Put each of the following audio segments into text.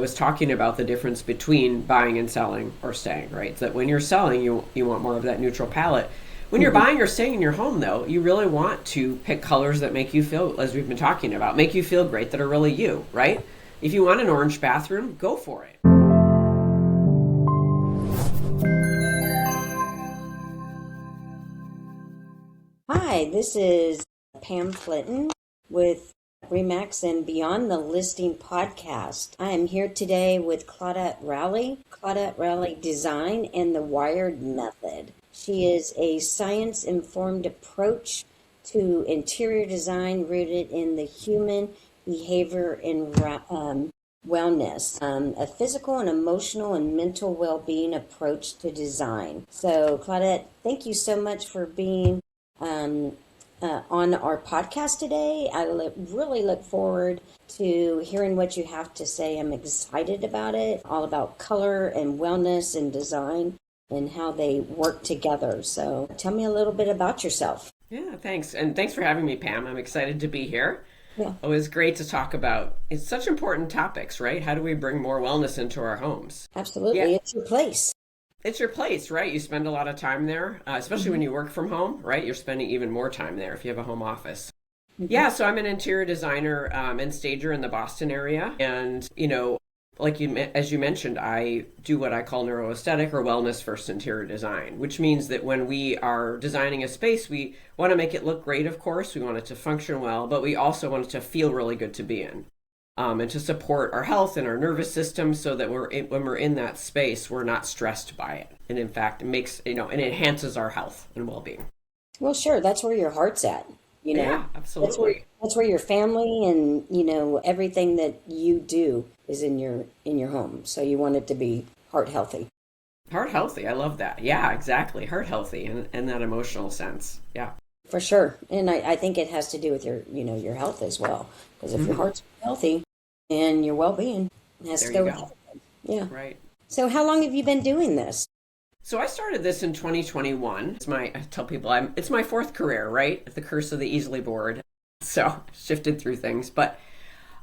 was talking about the difference between buying and selling or staying, right? So that when you're selling, you want more of that neutral palette. When you're buying or staying in your home, though, you really want to pick colors that make you feel, as we've been talking about, make you feel great, that are really you, right? If you want an orange bathroom, go for it. Hi, this is Pam Clinton with Remax and Beyond the Listing podcast. I am here today with Claudette Rowley Design, and the Wired Method. She is a science-informed approach to interior design rooted in the human behavior and wellness, a physical and emotional and mental well-being approach to design. So, Claudette, thank you so much for being on our podcast today. I really look forward to hearing what you have to say. I'm excited about it, all about color and wellness and design and how they work together. So tell me a little bit about yourself. Yeah, thanks. And thanks for having me, Pam. I'm excited to be here. Yeah. It was great to talk about. It's such important topics, right? How do we bring more wellness into our homes? Absolutely. Yeah. It's your place. It's your place, right? You spend a lot of time there, especially when you work from home, right? You're spending even more time there if you have a home office. Yeah, so I'm an interior designer and stager in the Boston area. And, as you mentioned, I do what I call neuro-aesthetic or wellness first interior design, which means that when we are designing a space, we want to make it look great, of course. We want it to function well, but we also want it to feel really good to be in. And to support our health and our nervous system so that when we're in that space, we're not stressed by it. And in fact, it makes, and enhances our health and well-being. Well, sure. That's where your heart's at. Yeah, absolutely. That's where your family and, everything that you do is in your home. So you want it to be heart healthy. Heart healthy. I love that. Yeah, exactly. Heart healthy in that emotional sense. Yeah. For sure. And I think it has to do with your health as well. Because if your heart's healthy and your well-being, it has to go with health. Yeah. Right. So how long have you been doing this? So I started this in 2021. I tell people it's my fourth career, right? The curse of the easily bored. So shifted through things. But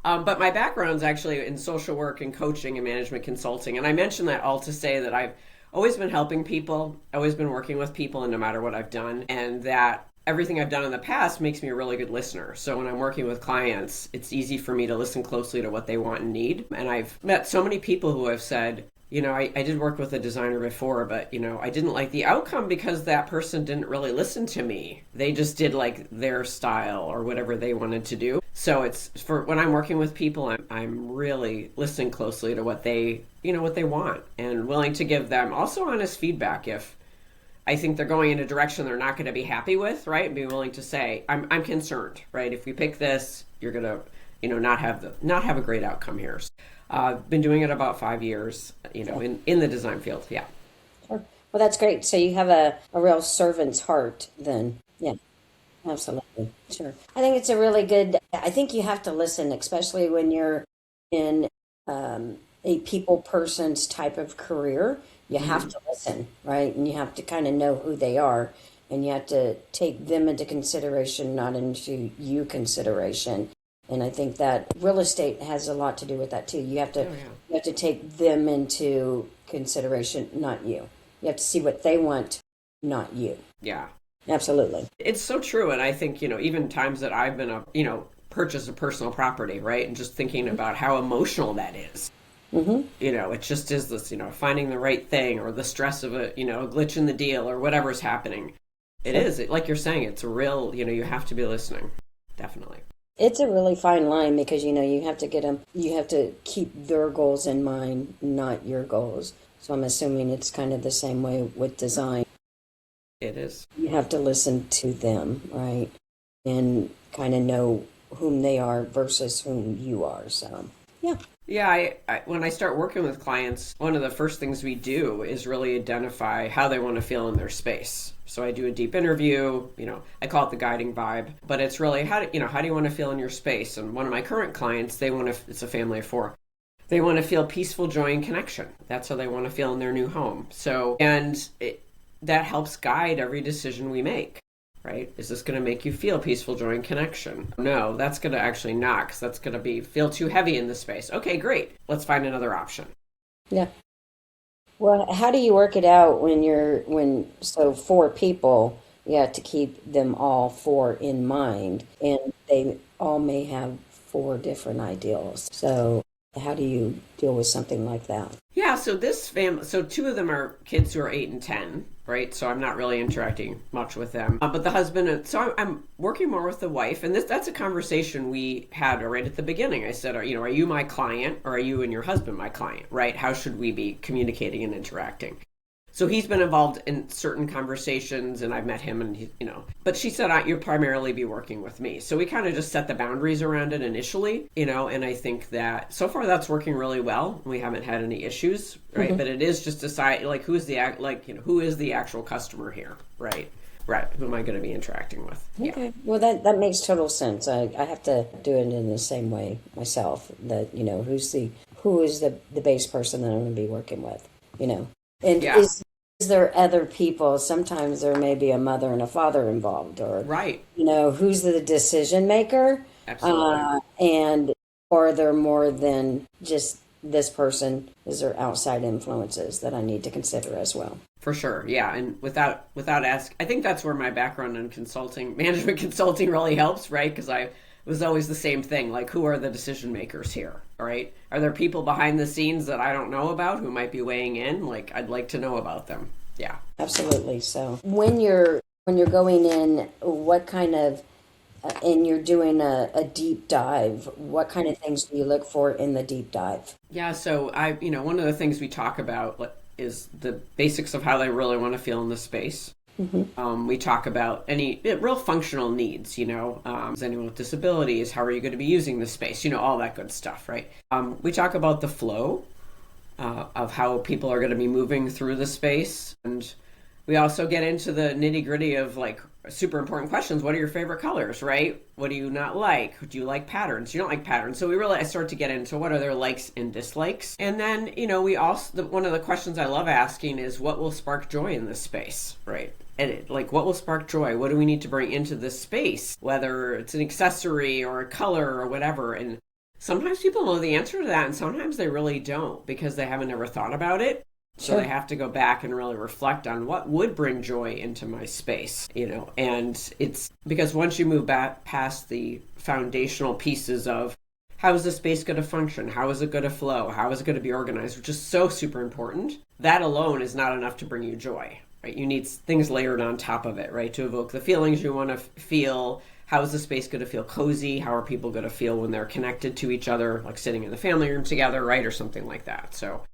my background's actually in social work and coaching and management consulting. And I mention that all to say that I've always been helping people, always been working with people, and no matter what I've done, and that everything I've done in the past makes me a really good listener. So when I'm working with clients, it's easy for me to listen closely to what they want and need. And I've met so many people who have said, I did work with a designer before, but, I didn't like the outcome because that person didn't really listen to me. They just did like their style or whatever they wanted to do. So it's for when I'm working with people, I'm really listening closely to what they want and willing to give them also honest feedback if I think they're going in a direction they're not going to be happy with, right? And be willing to say, I'm concerned, right? If we pick this, you're going to, not have a great outcome here. I've been doing it about 5 years, in the design field. Yeah. Sure. Well, that's great. So you have a real servant's heart then. Yeah, absolutely. Sure. I think it's I think you have to listen, especially when you're in a people person's type of career. You have to listen, right? And you have to kind of know who they are, and you have to take them into consideration, not into you consideration. And I think that real estate has a lot to do with that too. You have to take them into consideration, not you. You have to see what they want, not you. Yeah. Absolutely. It's so true. And I think, even times that I've been purchase a personal property, right? And just thinking about how emotional that is. Mm-hmm. It just is this, finding the right thing or the stress of a glitch in the deal or whatever's happening. It is, like you're saying, it's a real, you have to be listening. Definitely. It's a really fine line because, you have to get them, you have to keep their goals in mind, not your goals. So I'm assuming it's kind of the same way with design. It is. You have to listen to them, right? And kind of know whom they are versus whom you are. So, yeah. Yeah, I when I start working with clients, one of the first things we do is really identify how they want to feel in their space. So I do a deep interview, I call it the guiding vibe, but it's really how do you want to feel in your space? And one of my current clients, it's a family of 4. They want to feel peaceful, joy, and connection. That's how they want to feel in their new home. So, that helps guide every decision we make. right? Is this going to make you feel peaceful, joy, and connection? No, that's going to actually not, because that's going to feel too heavy in the space. Okay, great. Let's find another option. Yeah. Well, how do you work it out so four people, you have to keep them all four in mind, and they all may have four different ideals. So how do you deal with something like that? Yeah, so this family, so two of them are kids who are 8 and 10, right? So I'm not really interacting much with them. But the husband, so I'm working more with the wife, and that's a conversation we had right at the beginning. I said, are you my client, or are you and your husband my client, right? How should we be communicating and interacting? So he's been involved in certain conversations, and I've met him, and but she said, you'll primarily be working with me. So we kind of just set the boundaries around it initially, and I think that so far that's working really well. We haven't had any issues, right? Mm-hmm. But it is just decide, who is the actual customer here, right? Right. Who am I going to be interacting with? Okay. Yeah. Well, that makes total sense. I have to do it in the same way myself, that, who is the base person that I'm going to be working with, And yeah. Is there other people? Sometimes there may be a mother and a father involved, or right. Who's the decision maker? Absolutely. And are there more than just this person? Is there outside influences that I need to consider as well? For sure, yeah. And without asking, I think that's where my background in management consulting really helps, right? Because it was always the same thing. Who are the decision makers here, right? Are there people behind the scenes that I don't know about who might be weighing in? I'd like to know about them. Yeah. Absolutely. So when you're going in, what kind of, and you're doing a deep dive, what kind of things do you look for in the deep dive? Yeah. So one of the things we talk about is the basics of how they really want to feel in the space. Mm-hmm. We talk about any real functional needs, is anyone with disabilities, how are you going to be using the space, all that good stuff, right? We talk about the flow of how people are going to be moving through the space. And we also get into the nitty gritty of super important questions. What are your favorite colors, right? What do you not like? Do you like patterns? You don't like patterns. So I start to get into what are their likes and dislikes. And then, we also, one of the questions I love asking is what will spark joy in this space, right? And what will spark joy? What do we need to bring into this space? Whether it's an accessory or a color or whatever. And sometimes people know the answer to that, and sometimes they really don't because they haven't ever thought about it. So they have to go back and really reflect on what would bring joy into my space, and it's because once you move back past the foundational pieces of how is the space going to function? How is it going to flow? How is it going to be organized? Which is so super important. That alone is not enough to bring you joy, right? You need things layered on top of it, right? To evoke the feelings you want to feel. How is the space going to feel cozy? How are people going to feel when they're connected to each other, like sitting in the family room together, right? Or something like that. So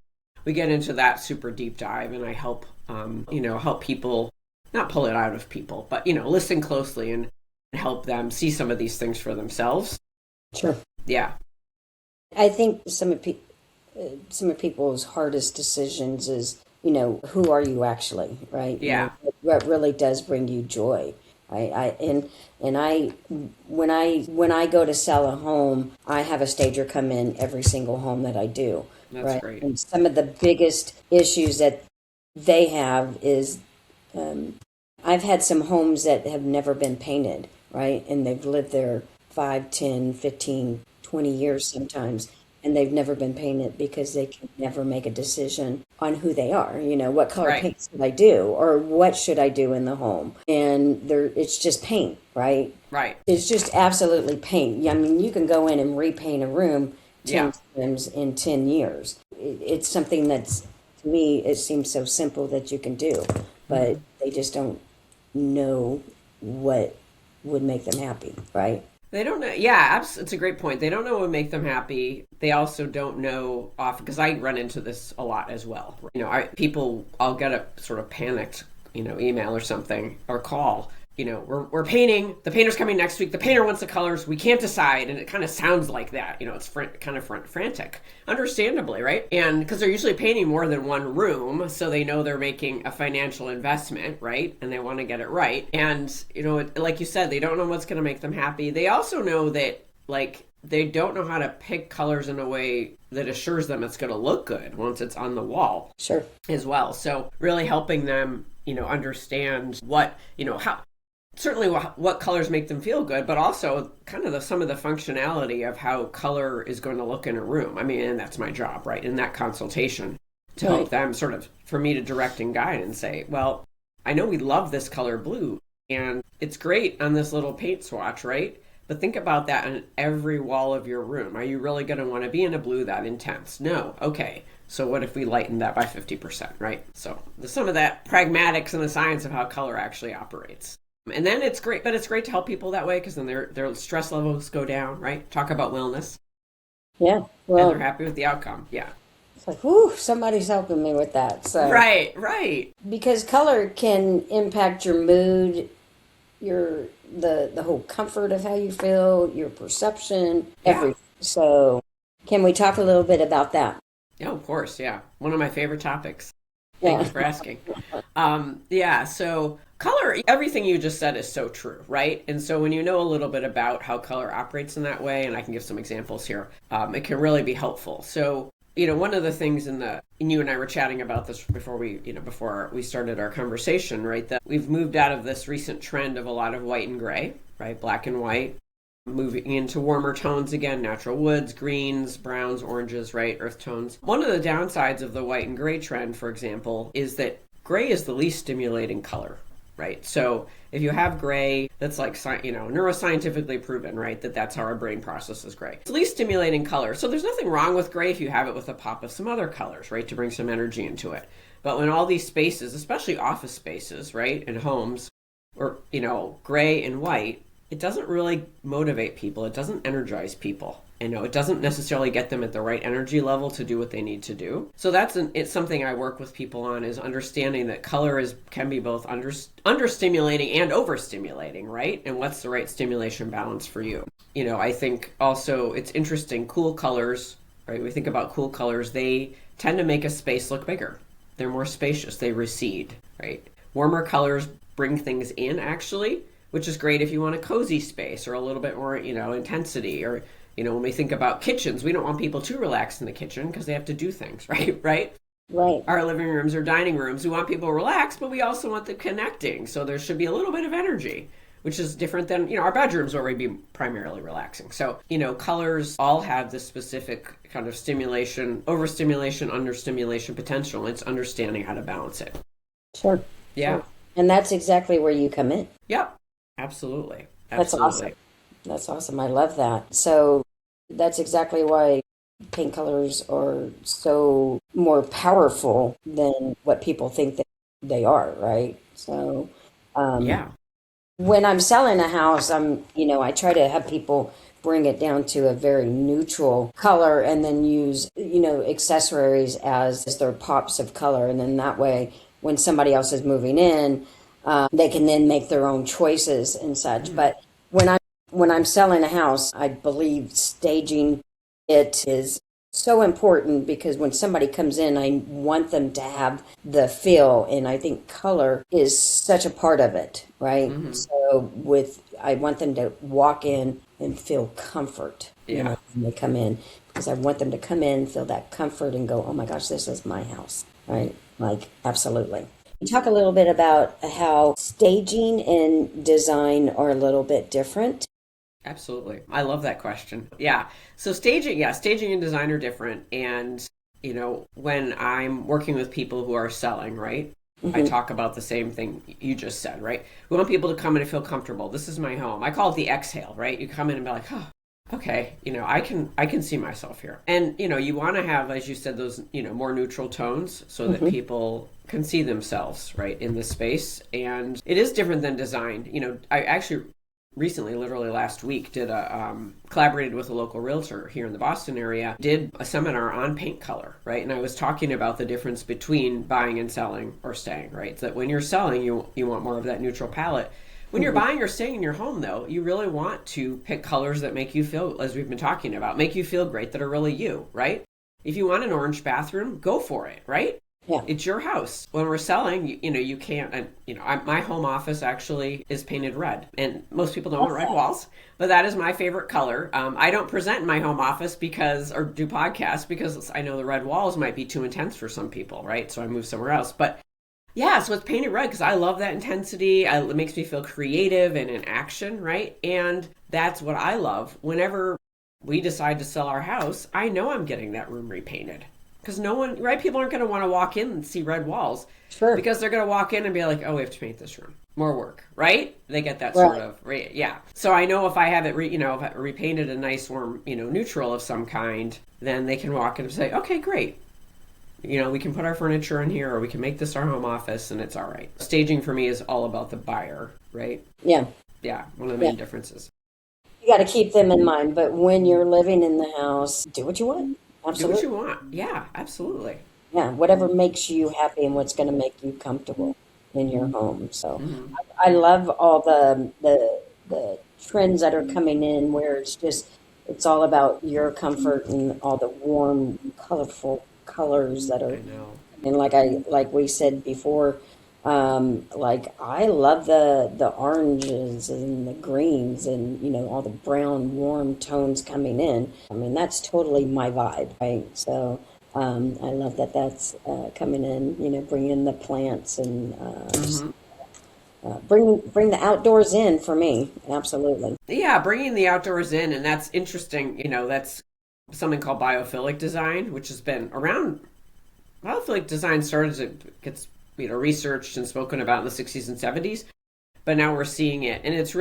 we get into that super deep dive, and I help, help people, not pull it out of people, but, listen closely and help them see some of these things for themselves. Sure. Yeah. I think some of people's hardest decisions is, who are you actually, right? Yeah. What really does bring you joy. When I go to sell a home, I have a stager come in every single home that I do. That's right? Great. And some of the biggest issues that they have is, I've had some homes that have never been painted, right? And they've lived there 5, 10, 15, 20 years sometimes, and they've never been painted because they can never make a decision on who they are. What color paint should I do, or what should I do in the home? And it's just paint, right? Right. It's just absolutely paint. I mean, you can go in and repaint a room 10 times in 10 years. It's something that's, to me, it seems so simple that you can do, but they just don't know what would make them happy, right? They don't know. Yeah, it's a great point. They don't know what would make them happy. They also don't know often, because I run into this a lot as well. I'll get a sort of panicked, email or something or call. We're painting. The painter's coming next week. The painter wants the colors. We can't decide, and it kind of sounds like that. It's kind of frantic, understandably, right? And because they're usually painting more than one room, so they know they're making a financial investment, right? And they want to get it right. And like you said, they don't know what's going to make them happy. They also know that they don't know how to pick colors in a way that assures them it's going to look good once it's on the wall. Sure. As well. So really helping them, understand what, how. certainly what colors make them feel good, but also kind of some of the functionality of how color is going to look in a room. I mean, and that's my job, right? In that consultation to help them sort of, for me to direct and guide and say, well, I know we love this color blue and it's great on this little paint swatch, right? But think about that on every wall of your room. Are you really going to want to be in a blue that intense? No. Okay. So what if we lighten that by 50%, right? So some of that pragmatics and the science of how color actually operates. And then it's great, but it's great to help people that way because then their stress levels go down, right? Talk about wellness. Yeah. Well, and they're happy with the outcome. Yeah. It's like, whew, somebody's helping me with that. So Right. Because color can impact your mood, the whole comfort of how you feel, your perception, everything. So can we talk a little bit about that? Yeah, of course. Yeah. One of my favorite topics. Yeah. Thanks for asking. So color, everything you just said is so true, right? And so when you know a little bit about how color operates in that way, and I can give some examples here, it can really be helpful. So, one of the things and you and I were chatting about this before we started our conversation, right? That we've moved out of this recent trend of a lot of white and gray, right? Black and white, moving into warmer tones again, natural woods, greens, browns, oranges, right? Earth tones. One of the downsides of the white and gray trend, for example, is that gray is the least stimulating color, right? So if you have gray, that's like, neuroscientifically proven, right? That's how our brain processes gray. It's the least stimulating color. So there's nothing wrong with gray if you have it with a pop of some other colors, right? To bring some energy into it. But when all these spaces, especially office spaces, right? And homes, or, gray and white, it doesn't really motivate people. It doesn't energize people. It doesn't necessarily get them at the right energy level to do what they need to do. So it's something I work with people on, is understanding that color can be both understimulating and overstimulating, right? And what's the right stimulation balance for you? I think also it's interesting, cool colors, right? We think about cool colors, they tend to make a space look bigger. They're more spacious, they recede, right? Warmer colors bring things in actually, which is great if you want a cozy space or a little bit more, intensity. Or, when we think about kitchens, we don't want people too relaxed in the kitchen because they have to do things, right? Right. Our living rooms or dining rooms, we want people relaxed, but we also want them connecting. So there should be a little bit of energy, which is different than, our bedrooms where we'd be primarily relaxing. So, colors all have this specific kind of stimulation, overstimulation, understimulation potential. It's understanding how to balance it. Sure. Yeah. Sure. And that's exactly where you come in. Yep. Absolutely. That's awesome. That's awesome. I love that. So that's exactly why paint colors are so more powerful than what people think that they are, right? So, when I'm selling a house, I try to have people bring it down to a very neutral color and then use, accessories as their pops of color. And then that way, when somebody else is moving in, they can then make their own choices and such. But when I'm selling a house, I believe staging it is so important, because when somebody comes in, I want them to have the feel, and I think color is such a part of it, right? Mm-hmm. So I want them to walk in and feel comfort when they come in, because I want them to come in, feel that comfort, and go, oh my gosh, this is my house, right? Like, absolutely. Talk a little bit about how staging and design are a little bit different. Absolutely. I love that question. Yeah. So staging and design are different. And, when I'm working with people who are selling, right, I talk about the same thing you just said, right? We want people to come in and feel comfortable. This is my home. I call it the exhale, right? You come in and be like, oh, okay, I can see myself here. And, you want to have, as you said, those, more neutral tones so that people can see themselves, right, in this space. And it is different than design. I actually recently, literally last week, collaborated with a local realtor here in the Boston area, did a seminar on paint color, right? And I was talking about the difference between buying and selling or staying, right? So that when you're selling, you want more of that neutral palette. When you're buying or staying in your home, though, you really want to pick colors that make you feel, as we've been talking about, make you feel great, that are really you, right? If you want an orange bathroom, go for it, right? Yeah. It's your house. When we're selling, you can't, and, my home office actually is painted red, and most people don't want red walls, but that is my favorite color. I don't present in my home office or do podcasts because I know the red walls might be too intense for some people, right? So I move somewhere else. But Yeah, so it's painted red because I love that intensity. It makes me feel creative and in action, right? And that's what I love. Whenever we decide to sell our house, I know I'm getting that room repainted. Because no one, right? People aren't going to want to walk in and see red walls. Sure. Because they're going to walk in and be like, oh, we have to paint this room. More work, right? They get that sort of, yeah. So I know if I have it, if I repainted a nice warm, neutral of some kind, then they can walk in and say, okay, great. We can put our furniture in here, or we can make this our home office, and it's all right. Staging for me is all about the buyer, right? Yeah. Yeah, one of the main differences. You got to keep them in mind, but when you're living in the house, do what you want. Absolutely. Do what you want. Yeah, absolutely. Yeah, whatever makes you happy and what's going to make you comfortable in your home. So I love all the trends that are coming in where it's all about your comfort and all the warm, colorful colors that are. I know. And like we said before, like I love the oranges and the greens and all the brown warm tones coming in. I mean, that's totally my vibe, right? So I love that that's coming in. Bring in the plants and bring the outdoors in for me. Absolutely. Yeah, bringing the outdoors in, and that's interesting. That's something called Biophilic design, which has been around. Biophilic design started to get researched and spoken about in the 60s and 70s, but now we're seeing it, and it's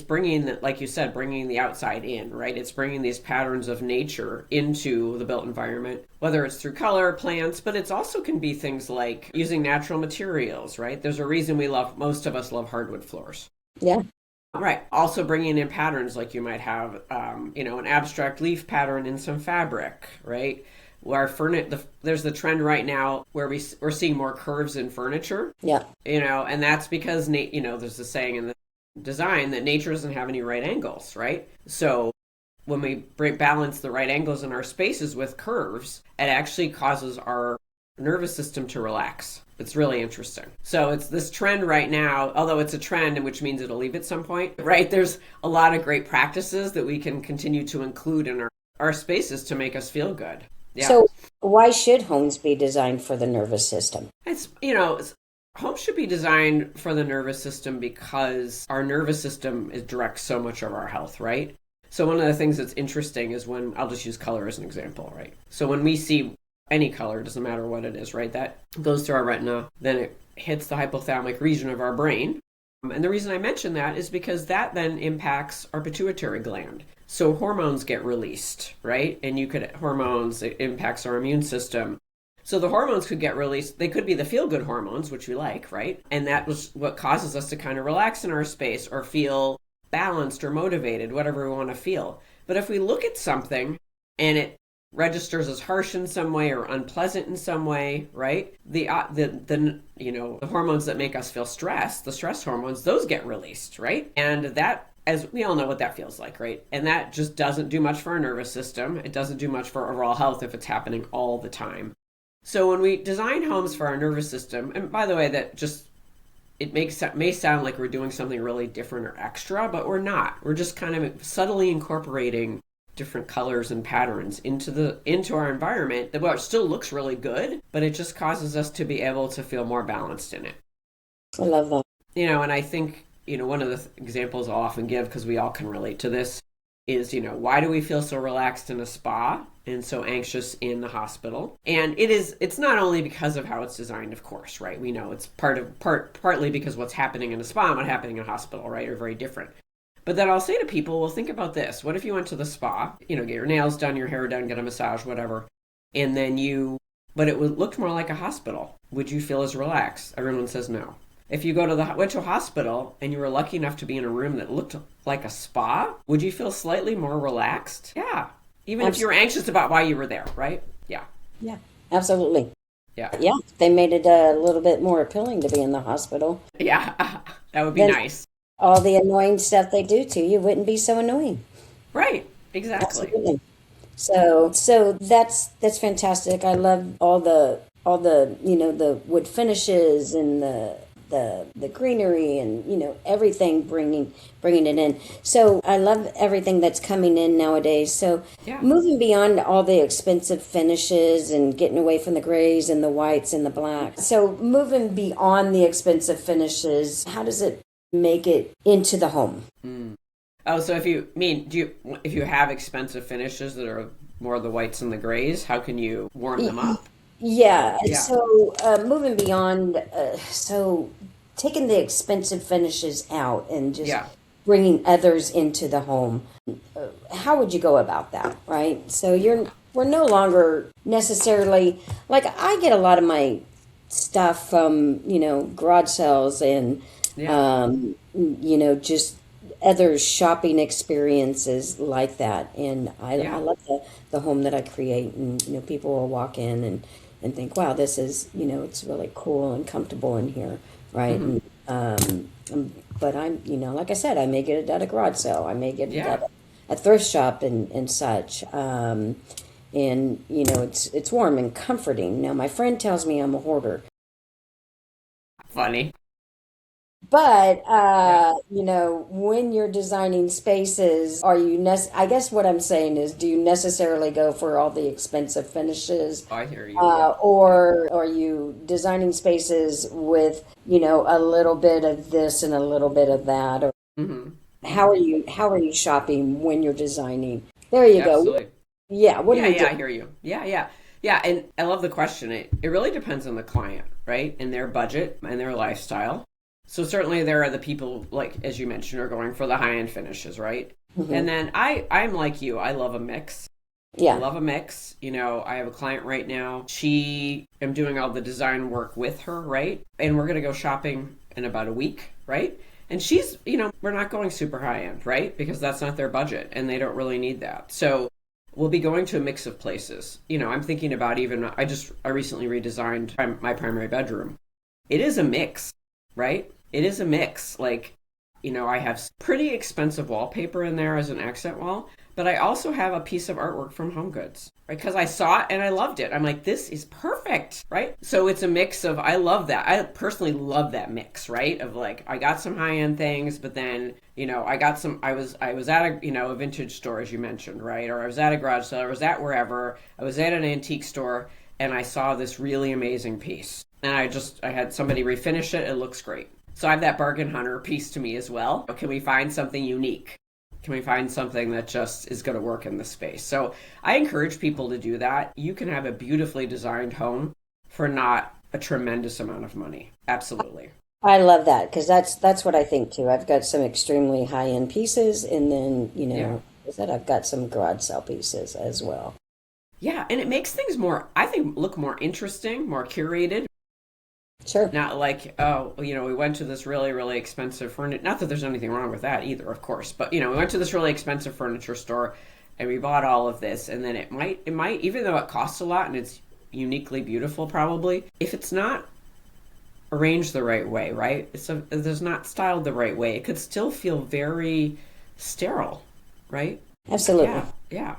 bringing, like you said, bringing the outside in, right? It's bringing these patterns of nature into the built environment, whether it's through color, plants, but it's also can be things like using natural materials, right? There's a reason most of us love hardwood floors. Yeah. Right. Also bringing in patterns like you might have, an abstract leaf pattern in some fabric, right? Where there's the trend right now where we're seeing more curves in furniture. Yeah. And that's because, there's a saying in the design that nature doesn't have any right angles, right? So when we balance the right angles in our spaces with curves, it actually causes our nervous system to relax. It's really interesting. So it's this trend right now, although it's a trend, which means it'll leave at some point, right? There's a lot of great practices that we can continue to include in our spaces to make us feel good. Yeah. So why should homes be designed for the nervous system? Homes should be designed for the nervous system because our nervous system directs so much of our health, right? So one of the things that's interesting is I'll just use color as an example, right? So when we see any color, doesn't matter what it is, right? That goes through our retina, then it hits the hypothalamic region of our brain. And the reason I mention that is because that then impacts our pituitary gland. So hormones get released, right? And it impacts our immune system. So the hormones could get released. They could be the feel-good hormones, which we like, right? And that was what causes us to kind of relax in our space or feel balanced or motivated, whatever we want to feel. But if we look at something and it registers as harsh in some way or unpleasant in some way, right? The hormones that make us feel stressed, the stress hormones, those get released, right? And that, as we all know what that feels like, right? And that just doesn't do much for our nervous system. It doesn't do much for overall health if it's happening all the time. So when we design homes for our nervous system, and by the way, it may sound like we're doing something really different or extra, but we're not. We're just kind of subtly incorporating different colors and patterns into our environment that still looks really good, but it just causes us to be able to feel more balanced in it. I love that. And I think, one of the examples I'll often give, because we all can relate to this, is, why do we feel so relaxed in a spa and so anxious in the hospital? And it's not only because of how it's designed, of course, right? We know it's partly because what's happening in a spa and what's happening in a hospital, right, are very different. But then I'll say to people, well, think about this. What if you went to the spa, get your nails done, your hair done, get a massage, whatever, and then but it looked more like a hospital. Would you feel as relaxed? Everyone says no. If you went to a hospital and you were lucky enough to be in a room that looked like a spa, would you feel slightly more relaxed? Yeah. Even if you were anxious about why you were there, right? Yeah. Yeah, absolutely. Yeah. Yeah, they made it a little bit more appealing to be in the hospital. Yeah, that would be nice. All the annoying stuff they do to you wouldn't be so annoying. Right, exactly. Absolutely. So that's fantastic. I love all the the wood finishes and the the greenery and, everything bringing it in. So I love everything that's coming in nowadays. So Yeah. moving beyond all the expensive finishes and getting away from the grays and the whites and the blacks. So moving beyond the expensive finishes, how does it make it into the home? Oh, so if you have expensive finishes that are more the whites and the grays, how can you warm them up? Yeah. Yeah. So moving beyond, so taking the expensive finishes out and just Yeah. bringing others into the home. How would you go about that? Right. So we're no longer necessarily like I get a lot of my stuff from garage sales and Yeah. just other shopping experiences like that. And I Yeah. love the home that I create, and people will walk in and think, wow, this is it's really cool and comfortable in here, right? Hmm. But I'm like I said, I may get it at a garage sale, I may get it Yeah. at a thrift shop and such. And it's warm and comforting. Now my friend tells me I'm a hoarder. Funny. But Yeah. when you're designing spaces, I guess what I'm saying is, do you necessarily go for all the expensive finishes, I hear you. Yeah. or are you designing spaces with a little bit of this and a little bit of that? Or Hmm. how are you shopping when you're designing? There you go. Absolutely. Yeah. What do Yeah, you do? yeah, I hear you. Yeah, yeah. Yeah, and I love the question. It really depends on the client, right? And their budget and their lifestyle. So certainly there are the people, like as you mentioned, are going for the high-end finishes, right? Hmm. And then I'm like you. I love a mix. I Yeah. love a mix. I have a client right now. I'm doing all the design work with her, right? And we're going to go shopping in about a week, right? And she's, we're not going super high end, right? Because that's not their budget and they don't really need that. So we'll be going to a mix of places. I'm thinking about I recently redesigned my primary bedroom. It is a mix, right? It is a mix. Like, I have pretty expensive wallpaper in there as an accent wall, but I also have a piece of artwork from Home Goods, right? Because I saw it and I loved it. I'm like, this is perfect, right? So it's a mix of, I love that. I personally love that mix, right? Of like, I got some high end things, but then, I was at a vintage store, as you mentioned, right? Or I was at a garage sale, or I was at wherever, I was at an antique store, and I saw this really amazing piece. And I had somebody refinish it. It looks great. So I have that bargain hunter piece to me as well. Can we find something unique? Can we find something that just is going to work in the space? So I encourage people to do that. You can have a beautifully designed home for not a tremendous amount of money. Absolutely. I love that because that's what I think too. I've got some extremely high end pieces, and then Yeah. is that I've got some garage sale pieces as well. Yeah. And it makes things more, I think, look more interesting, more curated. Sure. Not like, oh, we went to this really, really expensive furniture. Not that there's anything wrong with that either, of course. But, we went to this really expensive furniture store and we bought all of this. And then it might, even though it costs a lot and it's uniquely beautiful, probably, if it's not arranged the right way, right? It's not styled the right way. It could still feel very sterile, right? Absolutely. Yeah.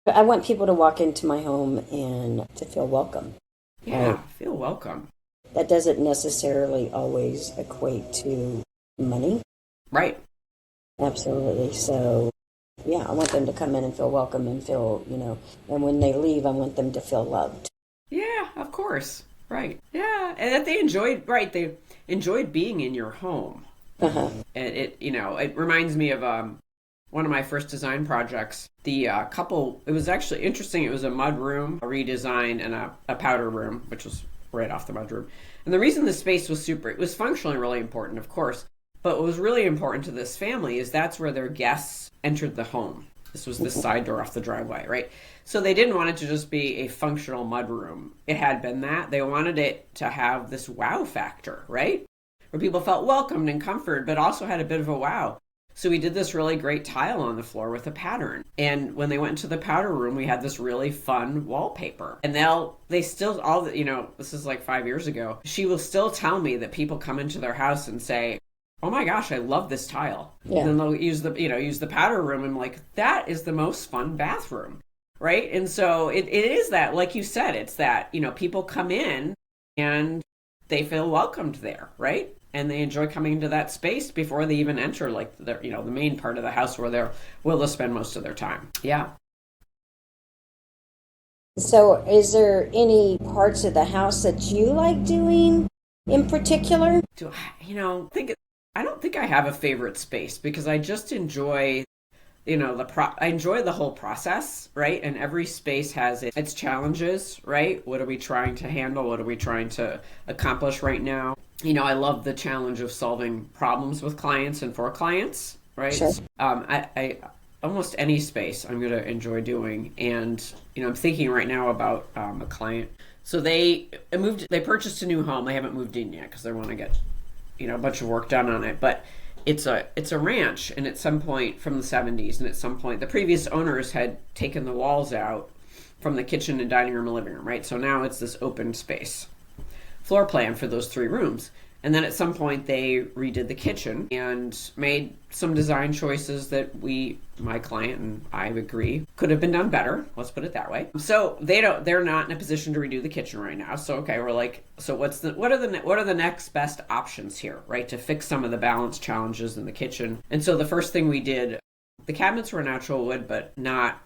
Yeah. I want people to walk into my home and to feel welcome. Yeah. Right? Feel welcome. That doesn't necessarily always equate to money. Right. Absolutely. So, yeah, I want them to come in and feel welcome and feel, and when they leave, I want them to feel loved. Yeah, of course. Right. Yeah. And that they enjoyed being in your home. Uh-huh. And it reminds me of one of my first design projects. The couple, it was actually interesting. It was a mud room, a redesign, and a powder room, which was right off the mud room. And the reason the space was it was functionally really important, of course, but what was really important to this family is that's where their guests entered the home. This was the side door off the driveway, right? So they didn't want it to just be a functional mud room. It had been that. They wanted it to have this wow factor, right? Where people felt welcomed and comforted, but also had a bit of a wow. So we did this really great tile on the floor with a pattern. And when they went into the powder room, we had this really fun wallpaper. And they still, this is like 5 years ago, she will still tell me that people come into their house and say, oh my gosh, I love this tile. Yeah. And then they'll use the powder room, and I'm like, that is the most fun bathroom, right? And so it is that, like you said, it's that, people come in and they feel welcomed there, right? And they enjoy coming into that space before they even enter like the main part of the house where they're will to spend most of their time. Yeah. So, is there any parts of the house that you like doing in particular? Do I don't think I have a favorite space because I just enjoy I enjoy the whole process, right? And every space has its challenges, right? What are we trying to handle? What are we trying to accomplish right now? I love the challenge of solving problems with clients and for clients, right? Sure. I almost any space I'm going to enjoy doing. And, I'm thinking right now about a client. So they purchased a new home. They haven't moved in yet because they want to get, a bunch of work done on it. But it's a ranch, and at some point from the 70s, and at some point the previous owners had taken the walls out from the kitchen and dining room and living room, right? So now it's this open space floor plan for those 3 rooms. And then at some point they redid the kitchen and made some design choices that my client and I agree could have been done better. Let's put it that way. So they're not in a position to redo the kitchen right now. So okay, we're like, so what are the next best options here, right? To fix some of the balance challenges in the kitchen. And so the first thing we did, the cabinets were natural wood, but not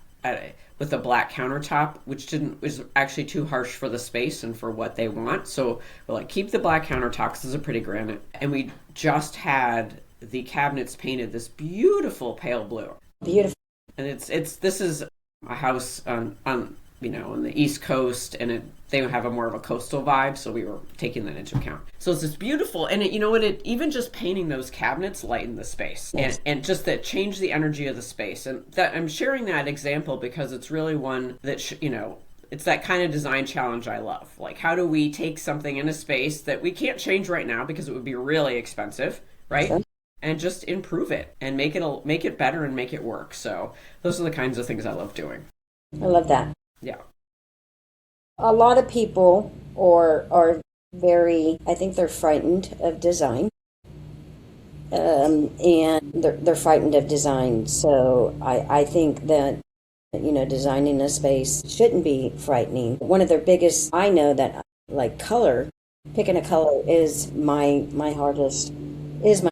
with a black countertop, which was actually too harsh for the space and for what they want. So we're like, keep the black countertop because it's a pretty granite. And we just had the cabinets painted this beautiful pale blue. Beautiful. And this is a house on the East Coast, and they have more of a coastal vibe, so we were taking that into account. So it's this beautiful, and even just painting those cabinets lightened the space, yes. and just that changed the energy of the space. And that I'm sharing that example because it's really one that it's that kind of design challenge I love. Like, how do we take something in a space that we can't change right now because it would be really expensive, right? Sure. And just improve it and make it better and make it work. So those are the kinds of things I love doing. I love that. Yeah. A lot of people are very, I think they're frightened of design. And they're frightened of design. So I think that, designing a space shouldn't be frightening. One of their biggest, I know that like color, picking a color is my hardest, is my.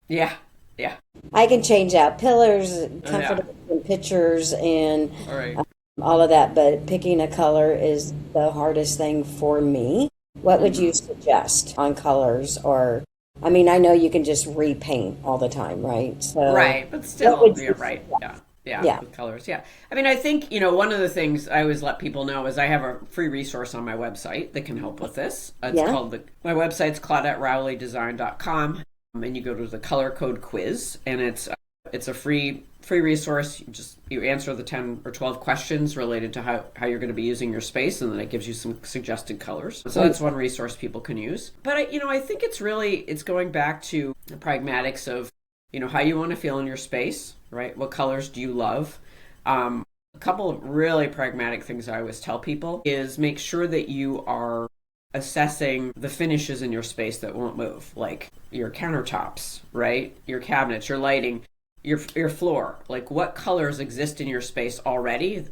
Yeah. Yeah. I can change out pillars, comfortable pictures, and all right. All of that, but picking a color is the hardest thing for me. What would you suggest on colors? Or, I mean, I know you can just repaint all the time, right? So, right, but still, you're right. Yeah, with colors. Yeah. I mean, I think, one of the things I always let people know is I have a free resource on my website that can help with this. It's called my website's ClaudetteRowleyDesign.com. And you go to the color code quiz, and it's a free resource. You answer the 10 or 12 questions related to how you're going to be using your space, and then it gives you some suggested colors. So that's one resource people can use. But I think it's going back to the pragmatics of how you want to feel in your space, right? What colors do you love? A couple of really pragmatic things I always tell people is make sure that you are assessing the finishes in your space that won't move, like your countertops, right? Your cabinets, your lighting, your floor. Like, what colors exist in your space already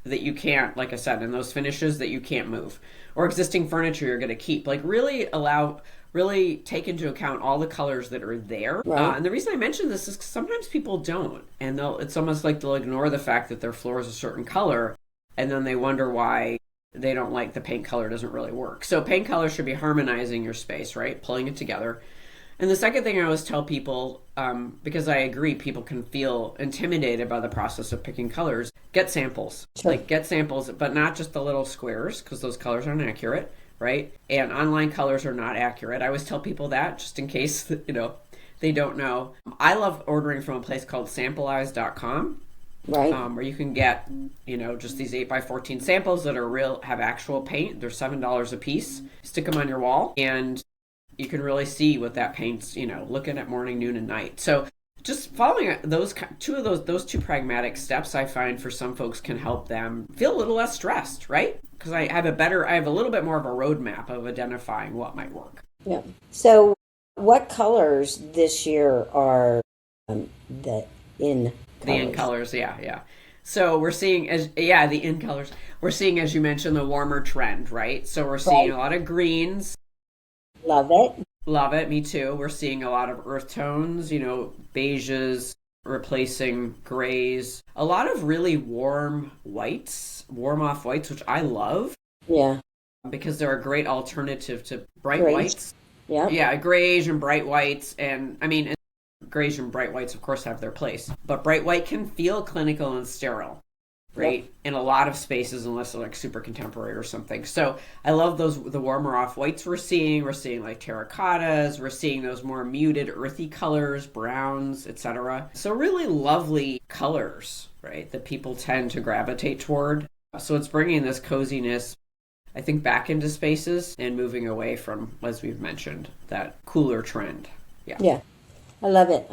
that you can't, like I said, in those finishes that you can't move, or existing furniture you're going to keep. Like, really take into account all the colors that are there. Right. And the reason I mention this is because sometimes people don't, and it's almost like they'll ignore the fact that their floor is a certain color, and then they wonder why they don't like the paint color doesn't really work. So paint color should be harmonizing your space, right? Pulling it together. And the second thing I always tell people, because I agree people can feel intimidated by the process of picking colors, get samples. Sure. Like, get samples, but not just the little squares, because those colors aren't accurate, right? And online colors are not accurate. I always tell people that just in case, they don't know. I love ordering from a place called sampleize.com. Right. Where you can get, just these 8x14 samples that are have actual paint. They're $7 a piece. Stick them on your wall, and you can really see what that paint's, looking at morning, noon, and night. So just following those two pragmatic steps, I find for some folks can help them feel a little less stressed, right? Because I have a little bit more of a roadmap of identifying what might work. Yeah. So what colors this year are the in colors? The in colors, yeah. So we're seeing the in colors. We're seeing, as you mentioned, the warmer trend, right? So we're seeing Right. a lot of greens. Love it. Love it. Me too. We're seeing a lot of earth tones, beiges replacing grays. A lot of really warm whites, warm off whites, which I love Yeah. because they're a great alternative to bright Great. whites. Yeah. Yeah, grays and bright whites. And I mean, grays and bright whites, of course, have their place. But bright white can feel clinical and sterile, right? Yep. In a lot of spaces, unless they're like super contemporary or something. So I love the warmer off whites we're seeing. We're seeing like terracottas. We're seeing those more muted earthy colors, browns, etc. So really lovely colors, right? That people tend to gravitate toward. So it's bringing this coziness, I think, back into spaces and moving away from, as we've mentioned, that cooler trend. Yeah. Yeah. I love it.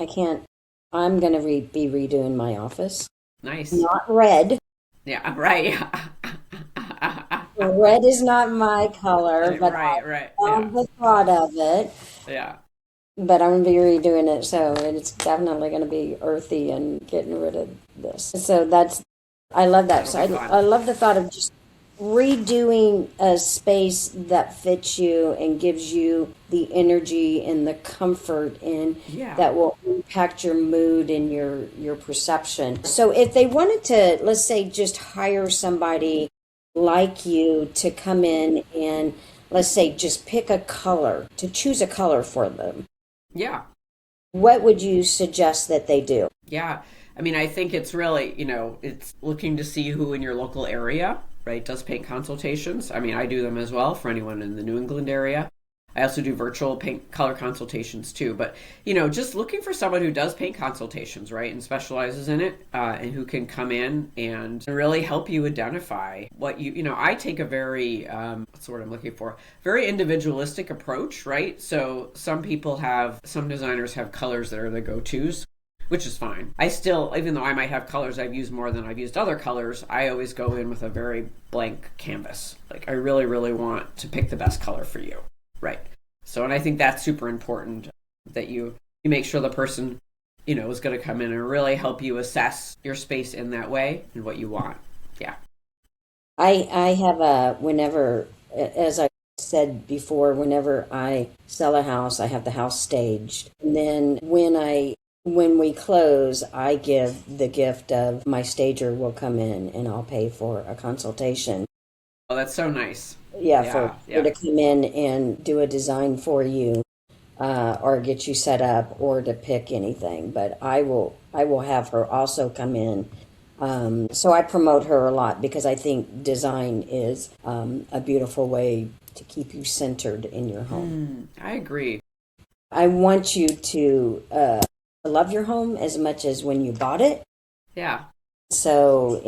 I'm going to be redoing my office. Nice. Not red. Yeah, right. Red is not my color, but Right, I right. love the thought of it. Yeah. But I'm going to be redoing it, so it's definitely going to be earthy and getting rid of this. So I love that. So That'll be fun. I love the thought of just redoing a space that fits you and gives you the energy and the comfort and Yeah. that will impact your mood and your perception. So if they wanted to, let's say, just hire somebody like you to come in and, let's say, just pick a color, to choose a color for them, Yeah. what would you suggest that they do? Yeah. I mean, I think it's really, it's looking to see who in your local area, right, does paint consultations. I mean, I do them as well for anyone in the New England area. I also do virtual paint color consultations too. But, just looking for someone who does paint consultations, right, and specializes in it, and who can come in and really help you identify what I take a very, what's the word I'm looking for? Very individualistic approach, right? So some designers have colors that are the go-tos, which is fine. I still, even though I might have colors I've used more than I've used other colors, I always go in with a very blank canvas. Like, I really, really want to pick the best color for you. Right. So, and I think that's super important, that you make sure the person, is going to come in and really help you assess your space in that way and what you want. Yeah. I have whenever, as I said before, whenever I sell a house, I have the house staged. And then when we close, I give the gift of my stager will come in and I'll pay for a consultation. Oh, that's so nice. Yeah, for her to come in and do a design for you, or get you set up, or to pick anything. But I will have her also come in. So I promote her a lot because I think design is a beautiful way to keep you centered in your home. I agree. I want you to love your home as much as when you bought it. Yeah. So,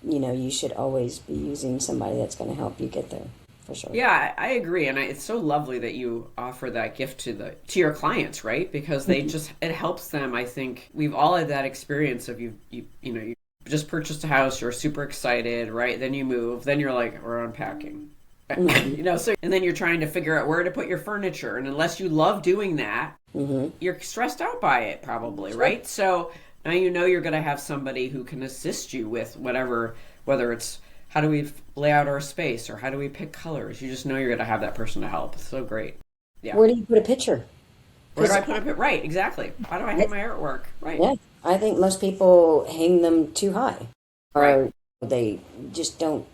you should always be using somebody that's going to help you get there, for sure. Yeah, I agree, and it's so lovely that you offer that gift to your clients, right? Because they it helps them. I think we've all had that experience of you just purchased a house, you're super excited, right? Then you move, then you're like, we're unpacking. So, and then you're trying to figure out where to put your furniture, and unless you love doing that, you're stressed out by it probably, right? So now you're going to have somebody who can assist you with whatever, whether it's how do we lay out our space or how do we pick colors. You just know you're going to have that person to help. It's so great. Yeah. Where do you put a picture? Where do I put it? Right, exactly. How do I hang my artwork? Right. Yeah, I think most people hang them too high, or they just don't.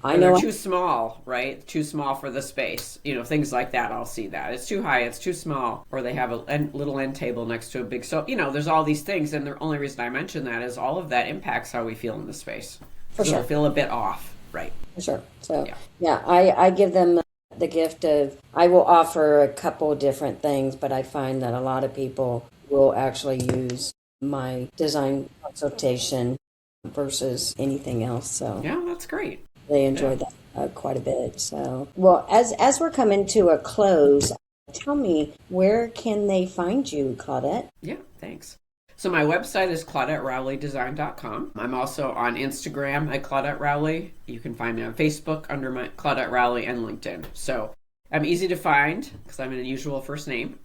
I know they're too small, right? Too small for the space. Things like that. I'll see that. It's too high. It's too small. Or they have a little end table next to a big. So, there's all these things. And the only reason I mention that is all of that impacts how we feel in the space. For sure. We'll feel a bit off. Right. For sure. So, I give them the gift of, I will offer a couple different things, but I find that a lot of people will actually use my design consultation versus anything else. So, yeah, that's great. They enjoy that quite a bit. So, well, as we're coming to a close, tell me, where can they find you, Claudette? Yeah, thanks. So my website is ClaudetteRowleyDesign.com. I'm also on Instagram at Claudette Rowley. You can find me on Facebook under my Claudette Rowley and LinkedIn. So I'm easy to find because I'm an unusual first name.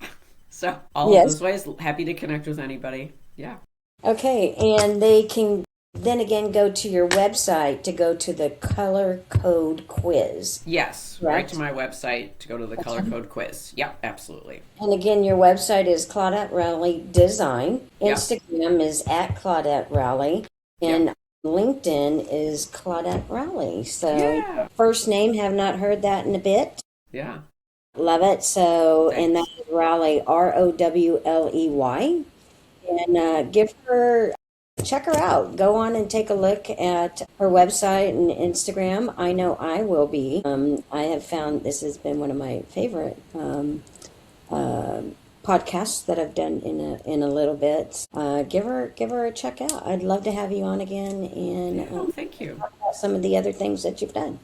So all of those ways, happy to connect with anybody. Yeah. Okay, and they can then again go to your website to go to the color code quiz. Yes, Right. right to my website to go to the color code quiz. Yep, absolutely. And again, your website is Claudette Rowley Design. Yep. Instagram is at Claudette Rowley. And LinkedIn is Claudette Rowley. So Yeah. first name, have not heard that in a bit. Yeah. Love it. So, Thanks. and that is Rowley, Rowley. And check her out. Go on and take a look at her website and Instagram. I know I will be. I have found this has been one of my favorite podcasts that I've done in a little bit. Give her a check out. I'd love to have you on again and Thank you. talk about some of the other things that you've done.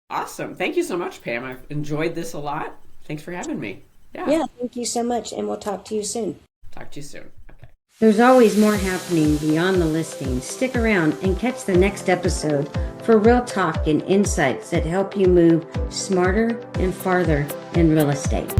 Awesome. Thank you so much, Pam. I've enjoyed this a lot. Thanks for having me. Yeah, thank you so much, and we'll talk to you soon. Talk to you soon. Okay. There's always more happening beyond the listing. Stick around and catch the next episode for real talk and insights that help you move smarter and farther in real estate.